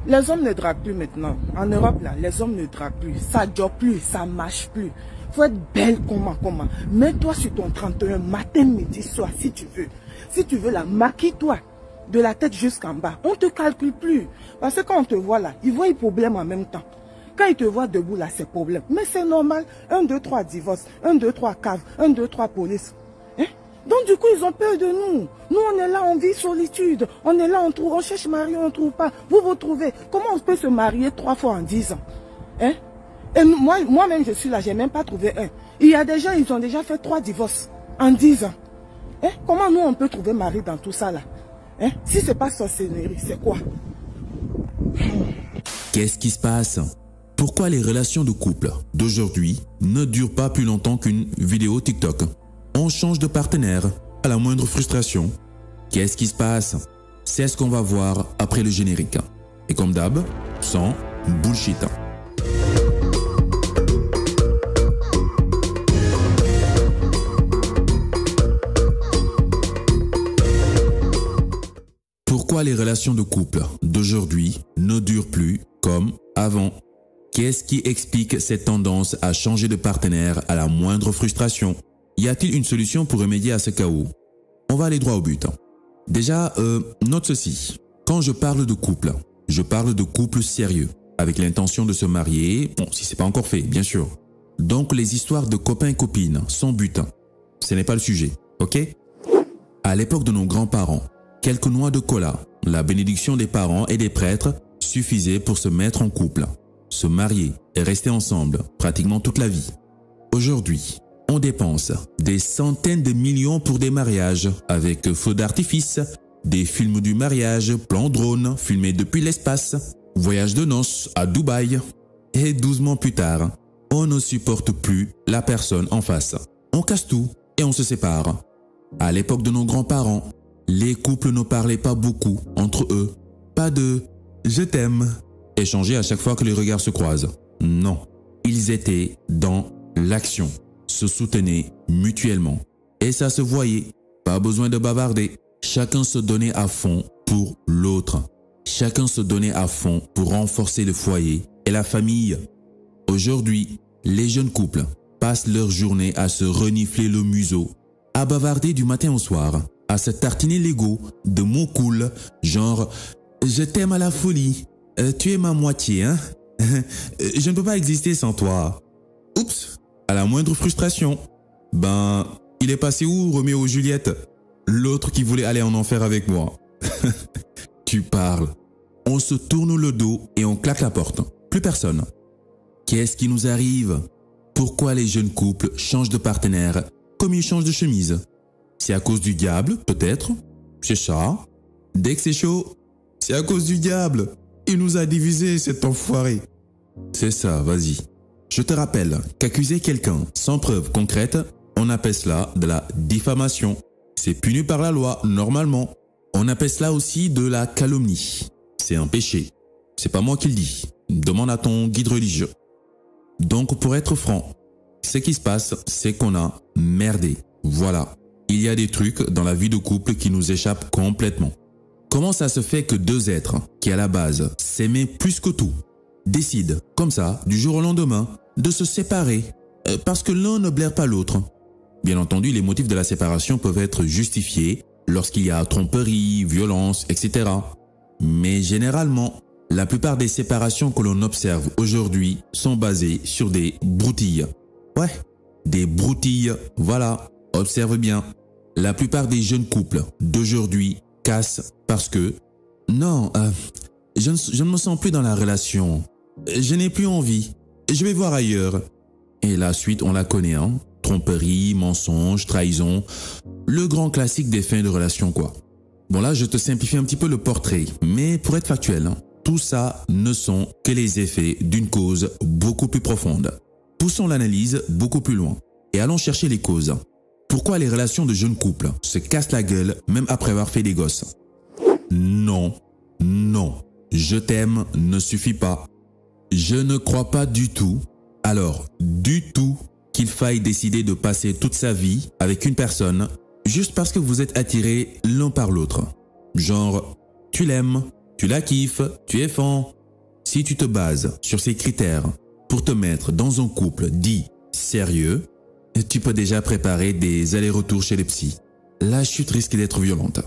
Les hommes ne draguent plus maintenant. En Europe, là, les hommes ne draguent plus. Ça ne joue plus, ça ne marche plus. Faut être belle comment. Mets-toi sur ton 31, matin, midi, soir, si tu veux. Si tu veux, là, maquille-toi. De la tête jusqu'en bas. On ne te calcule plus. Parce que quand on te voit là, ils voient les problèmes en même temps. Quand ils te voient debout là, c'est problème. Mais c'est normal. 1, 2, 3 divorce. 1, 2, 3 cave. 1, 2, 3 police. Hein? Donc du coup, ils ont peur de nous. Nous, on est là, on vit solitude. On est là, on cherche mari, on ne trouve pas. Vous vous trouvez. Comment on peut se marier 3 fois en 10 ans? Hein? Et moi-même, je suis là, je n'ai même pas trouvé un. Il y a des gens, ils ont déjà fait 3 divorces en 10 ans. Hein? Comment nous, on peut trouver mari dans tout ça là? Hein? Si ce n'est pas sorcellerie, c'est quoi? Qu'est-ce qui se passe? Pourquoi les relations de couple d'aujourd'hui ne durent pas plus longtemps qu'une vidéo TikTok? On change de partenaire à la moindre frustration. Qu'est-ce qui se passe? C'est ce qu'on va voir après le générique. Et comme d'hab, sans bullshit. Pourquoi les relations de couple d'aujourd'hui ne durent plus comme avant? Qu'est-ce qui explique cette tendance à changer de partenaire à la moindre frustration? Y a-t-il une solution pour remédier à ce chaos? On va aller droit au but. Déjà, note ceci. Quand je parle de couple, je parle de couple sérieux, avec l'intention de se marier, bon, si c'est pas encore fait, bien sûr. Donc les histoires de copains-copines sans but, ce n'est pas le sujet, ok? À l'époque de nos grands-parents, quelques noix de cola, la bénédiction des parents et des prêtres suffisait pour se mettre en couple, se marier et rester ensemble pratiquement toute la vie. Aujourd'hui, on dépense des centaines de millions pour des mariages avec feux d'artifice, des films du mariage, plans drone filmés depuis l'espace, voyage de noces à Dubaï. Et 12 mois plus tard, on ne supporte plus la personne en face. On casse tout et on se sépare. À l'époque de nos grands-parents, les couples ne parlaient pas beaucoup entre eux. Pas de « je t'aime » échangé à chaque fois que les regards se croisent. Non, ils étaient dans l'action, se soutenaient mutuellement. Et ça se voyait, pas besoin de bavarder. Chacun se donnait à fond pour l'autre. Chacun se donnait à fond pour renforcer le foyer et la famille. Aujourd'hui, les jeunes couples passent leur journée à se renifler le museau, à bavarder du matin au soir, à se tartiner l'ego de mots cool, genre « je t'aime à la folie ». Tu es ma moitié, hein? Je ne peux pas exister sans toi. Oups, à la moindre frustration. Ben, il est passé où, Roméo et Juliette? L'autre qui voulait aller en enfer avec moi. Tu parles. On se tourne le dos et on claque la porte. Plus personne. Qu'est-ce qui nous arrive? Pourquoi les jeunes couples changent de partenaire comme ils changent de chemise? C'est à cause du diable, peut-être? C'est ça. Dès que c'est chaud, c'est à cause du diable. Il nous a divisés, cet enfoiré. C'est ça, vas-y. Je te rappelle qu'accuser quelqu'un sans preuve concrète, on appelle cela de la diffamation. C'est puni par la loi, normalement. On appelle cela aussi de la calomnie. C'est un péché. C'est pas moi qui le dis. Demande à ton guide religieux. Donc, pour être franc, ce qui se passe, c'est qu'on a merdé. Voilà. Il y a des trucs dans la vie de couple qui nous échappent complètement. Comment ça se fait que deux êtres qui à la base s'aimaient plus que tout décident, comme ça, du jour au lendemain, de se séparer parce que l'un ne blaire pas l'autre? Bien entendu, les motifs de la séparation peuvent être justifiés lorsqu'il y a tromperie, violence, etc. Mais généralement, la plupart des séparations que l'on observe aujourd'hui sont basées sur des broutilles. Ouais, des broutilles, voilà, observe bien. La plupart des jeunes couples d'aujourd'hui cassent parce que « Non, je ne me sens plus dans la relation. Je n'ai plus envie. Je vais voir ailleurs. » Et la suite, on la connaît, hein. Tromperie, mensonge, trahison. Le grand classique des fins de relation, quoi. Bon là, je te simplifie un petit peu le portrait. Mais pour être factuel, hein, tout ça ne sont que les effets d'une cause beaucoup plus profonde. Poussons l'analyse beaucoup plus loin. Et allons chercher les causes. Pourquoi les relations de jeunes couples se cassent la gueule même après avoir fait des gosses? Non, non, je t'aime ne suffit pas. Je ne crois pas du tout, alors du tout, qu'il faille décider de passer toute sa vie avec une personne juste parce que vous êtes attirés l'un par l'autre. Genre, tu l'aimes, tu la kiffes, tu es fan. Si tu te bases sur ces critères pour te mettre dans un couple dit sérieux, tu peux déjà préparer des allers-retours chez les psys. La chute risque d'être violente.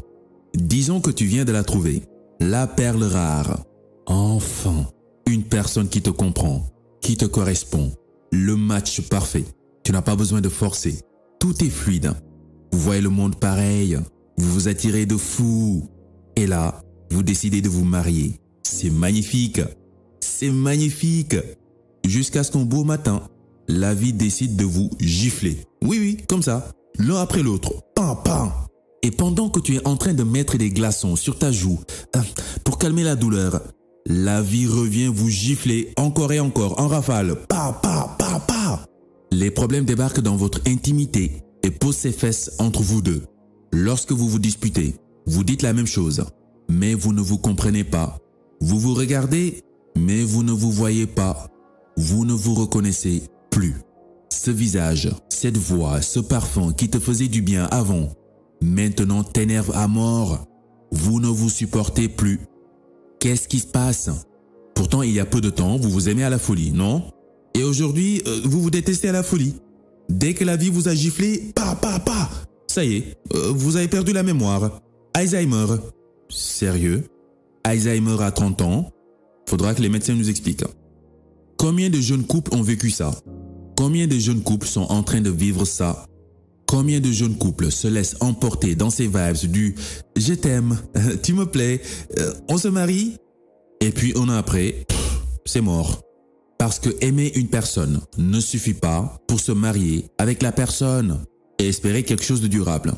Disons que tu viens de la trouver, la perle rare. Enfin, une personne qui te comprend, qui te correspond. Le match parfait. Tu n'as pas besoin de forcer. Tout est fluide. Vous voyez le monde pareil. Vous vous attirez de fou. Et là, vous décidez de vous marier. C'est magnifique. C'est magnifique. Jusqu'à ce qu'un beau matin, la vie décide de vous gifler. Oui, comme ça. L'un après l'autre. Pam, pam. Et pendant que tu es en train de mettre des glaçons sur ta joue, pour calmer la douleur, la vie revient vous gifler encore et encore en rafale. Pa, pa, pa, pa. Les problèmes débarquent dans votre intimité et posent ses fesses entre vous deux. Lorsque vous vous disputez, vous dites la même chose, mais vous ne vous comprenez pas. Vous vous regardez, mais vous ne vous voyez pas. Vous ne vous reconnaissez plus. Ce visage, cette voix, ce parfum qui te faisait du bien avant, maintenant t'énerve à mort. Vous ne vous supportez plus. Qu'est-ce qui se passe? Pourtant, il y a peu de temps, vous vous aimez à la folie, non? Et aujourd'hui, vous vous détestez à la folie. Dès que la vie vous a giflé, pa, ça y est, vous avez perdu la mémoire. Alzheimer. Sérieux? Alzheimer à 30 ans? Faudra que les médecins nous expliquent. Combien de jeunes couples ont vécu ça? Combien de jeunes couples sont en train de vivre ça? Combien de jeunes couples se laissent emporter dans ces vibes du « je t'aime, tu me plais, on se marie ?» Et puis un an après, c'est mort. Parce que aimer une personne ne suffit pas pour se marier avec la personne et espérer quelque chose de durable.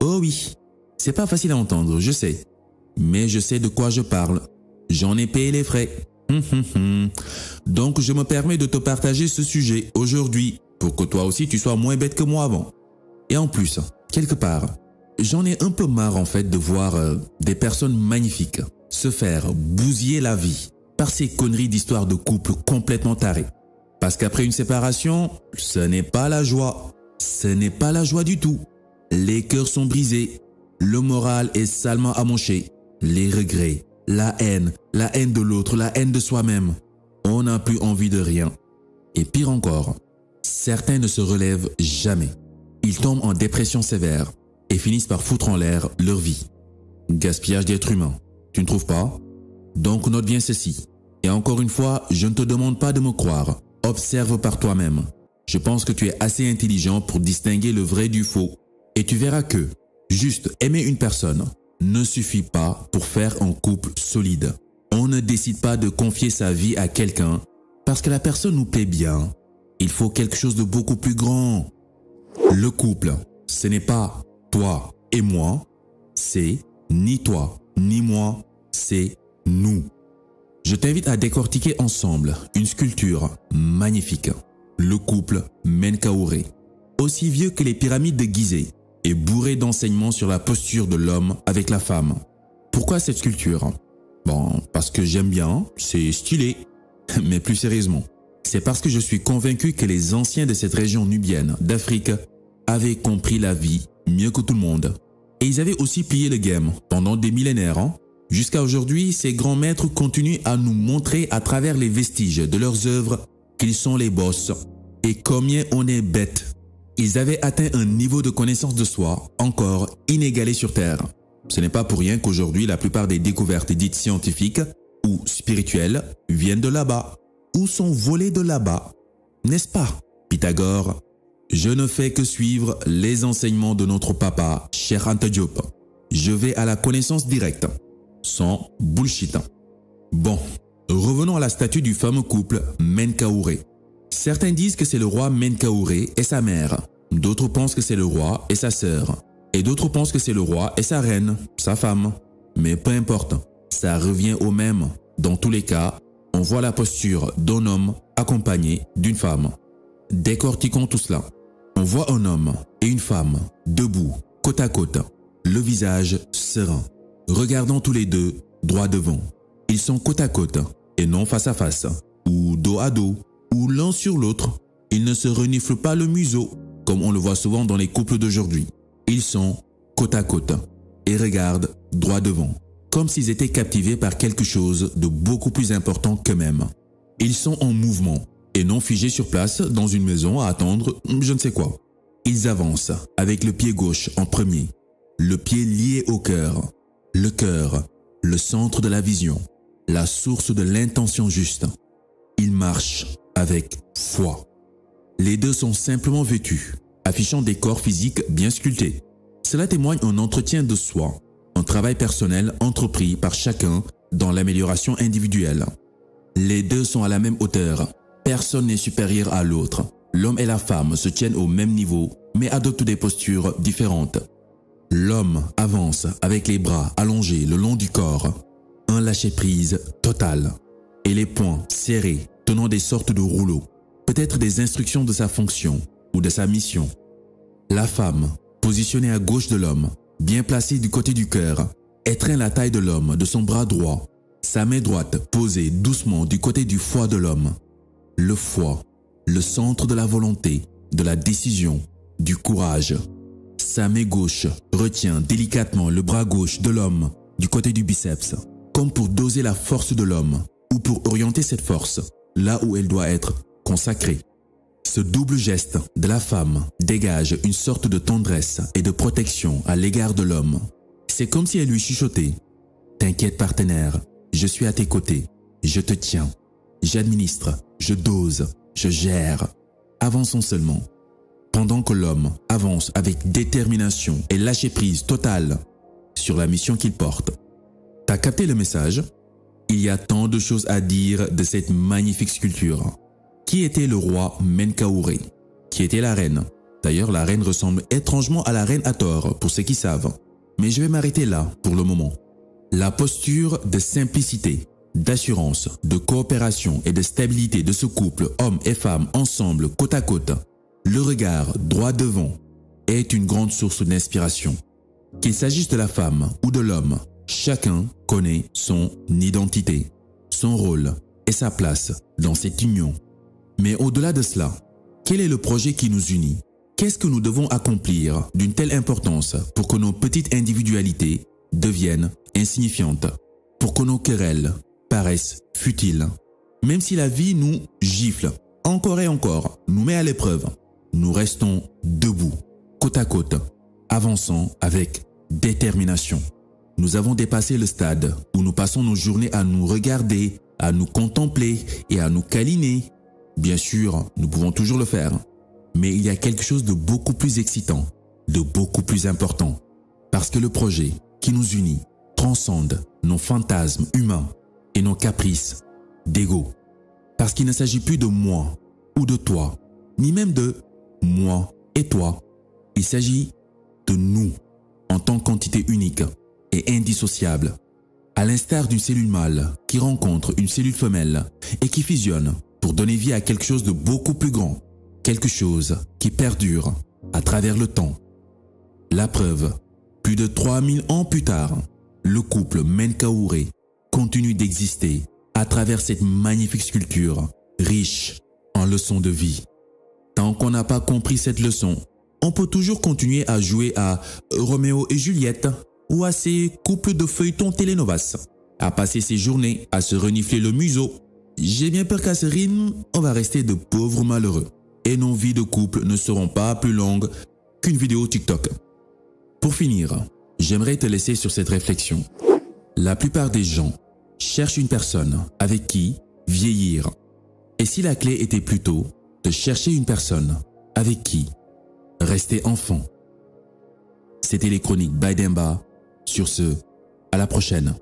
Oh oui, c'est pas facile à entendre, je sais. Mais je sais de quoi je parle. J'en ai payé les frais. Donc je me permets de te partager ce sujet aujourd'hui pour que toi aussi tu sois moins bête que moi avant. Et en plus, quelque part, j'en ai un peu marre en fait de voir des personnes magnifiques se faire bousiller la vie par ces conneries d'histoires de couple complètement tarées. Parce qu'après une séparation, ce n'est pas la joie. Ce n'est pas la joie du tout. Les cœurs sont brisés. Le moral est salement amoché. Les regrets, la haine de l'autre, la haine de soi-même. On n'a plus envie de rien. Et pire encore, certains ne se relèvent jamais. Ils tombent en dépression sévère et finissent par foutre en l'air leur vie. Gaspillage d'êtres humains, tu ne trouves pas? Donc note bien ceci. Et encore une fois, je ne te demande pas de me croire. Observe par toi-même. Je pense que tu es assez intelligent pour distinguer le vrai du faux. Et tu verras que juste aimer une personne ne suffit pas pour faire un couple solide. On ne décide pas de confier sa vie à quelqu'un parce que la personne nous plaît bien. Il faut quelque chose de beaucoup plus grand. Le couple, ce n'est pas toi et moi, c'est ni toi ni moi, c'est nous. Je t'invite à décortiquer ensemble une sculpture magnifique. Le couple Menkaure, aussi vieux que les pyramides de Gizeh et bourré d'enseignements sur la posture de l'homme avec la femme. Pourquoi cette sculpture? Bon, parce que j'aime bien, c'est stylé. Mais plus sérieusement, c'est parce que je suis convaincu que les anciens de cette région nubienne d'Afrique avaient compris la vie mieux que tout le monde. Et ils avaient aussi plié le game pendant des millénaires. Jusqu'à aujourd'hui, ces grands maîtres continuent à nous montrer à travers les vestiges de leurs œuvres qu'ils sont les boss. Et combien on est bête. Ils avaient atteint un niveau de connaissance de soi encore inégalé sur Terre. Ce n'est pas pour rien qu'aujourd'hui la plupart des découvertes dites scientifiques ou spirituelles viennent de là-bas ou sont volées de là-bas. N'est-ce pas, Pythagore? Je ne fais que suivre les enseignements de notre papa, Cheikh Anta Diop. Je vais à la connaissance directe, sans bullshit. Bon, revenons à la statue du fameux couple Menkaure. Certains disent que c'est le roi Menkaure et sa mère. D'autres pensent que c'est le roi et sa sœur. Et d'autres pensent que c'est le roi et sa reine, sa femme. Mais peu importe, ça revient au même. Dans tous les cas, on voit la posture d'un homme accompagné d'une femme. Décortiquons tout cela. On voit un homme et une femme debout, côte à côte, le visage serein, regardant tous les deux droit devant. Ils sont côte à côte et non face à face, ou dos à dos, ou l'un sur l'autre. Ils ne se reniflent pas le museau, comme on le voit souvent dans les couples d'aujourd'hui. Ils sont côte à côte et regardent droit devant. comme s'ils étaient captivés par quelque chose de beaucoup plus important qu'eux-mêmes. Ils sont en mouvement et non figés sur place dans une maison à attendre je ne sais quoi. Ils avancent avec le pied gauche en premier, le pied lié au cœur, le centre de la vision, la source de l'intention juste. Ils marchent avec foi. Les deux sont simplement vêtus, affichant des corps physiques bien sculptés. Cela témoigne un entretien de soi, un travail personnel entrepris par chacun dans l'amélioration individuelle. Les deux sont à la même hauteur, personne n'est supérieur à l'autre. L'homme et la femme se tiennent au même niveau, mais adoptent des postures différentes. L'homme avance avec les bras allongés le long du corps, un lâcher-prise total, et les poings serrés, tenant des sortes de rouleaux, peut-être des instructions de sa fonction ou de sa mission. La femme, positionnée à gauche de l'homme, bien placée du côté du cœur, étreint la taille de l'homme de son bras droit, sa main droite posée doucement du côté du foie de l'homme. Le foie, le centre de la volonté, de la décision, du courage. Sa main gauche retient délicatement le bras gauche de l'homme du côté du biceps, comme pour doser la force de l'homme ou pour orienter cette force là où elle doit être consacrée. Ce double geste de la femme dégage une sorte de tendresse et de protection à l'égard de l'homme. C'est comme si elle lui chuchotait « T'inquiète partenaire, je suis à tes côtés, je te tiens, j'administre, je dose, je gère. Avançons seulement. » Pendant que l'homme avance avec détermination et lâcher-prise totale sur la mission qu'il porte. T'as capté le message? Il y a tant de choses à dire de cette magnifique sculpture. Qui était le roi Menkaure? Qui était la reine? D'ailleurs, la reine ressemble étrangement à la reine Hathor, pour ceux qui savent. Mais je vais m'arrêter là pour le moment. La posture de simplicité, d'assurance, de coopération et de stabilité de ce couple, homme et femme, ensemble, côte à côte, le regard droit devant, est une grande source d'inspiration. Qu'il s'agisse de la femme ou de l'homme, chacun connaît son identité, son rôle et sa place dans cette union. Mais au-delà de cela, quel est le projet qui nous unit? Qu'est-ce que nous devons accomplir d'une telle importance pour que nos petites individualités deviennent insignifiantes, pour que nos querelles paraissent futiles? Même si la vie nous gifle encore et encore, nous met à l'épreuve, nous restons debout, côte à côte, avançant avec détermination. Nous avons dépassé le stade où nous passons nos journées à nous regarder, à nous contempler et à nous câliner. Bien sûr, nous pouvons toujours le faire, mais il y a quelque chose de beaucoup plus excitant, de beaucoup plus important, parce que le projet qui nous unit transcende nos fantasmes humains et nos caprices d'ego. Parce qu'il ne s'agit plus de moi ou de toi, ni même de moi et toi. Il s'agit de nous en tant qu'entité unique et indissociable, à l'instar d'une cellule mâle qui rencontre une cellule femelle et qui fusionne pour donner vie à quelque chose de beaucoup plus grand, quelque chose qui perdure à travers le temps. La preuve, plus de 3000 ans plus tard, le couple Menkaure continue d'exister à travers cette magnifique sculpture, riche en leçons de vie. Tant qu'on n'a pas compris cette leçon, on peut toujours continuer à jouer à Roméo et Juliette ou à ces couples de feuilletons télénovas, à passer ses journées à se renifler le museau. J'ai bien peur qu'à ce rythme, on va rester de pauvres malheureux et nos vies de couple ne seront pas plus longues qu'une vidéo TikTok. Pour finir, j'aimerais te laisser sur cette réflexion. La plupart des gens cherchent une personne avec qui vieillir. Et si la clé était plutôt de chercher une personne avec qui rester enfant? C'était les chroniques by Demba. Sur ce, à la prochaine.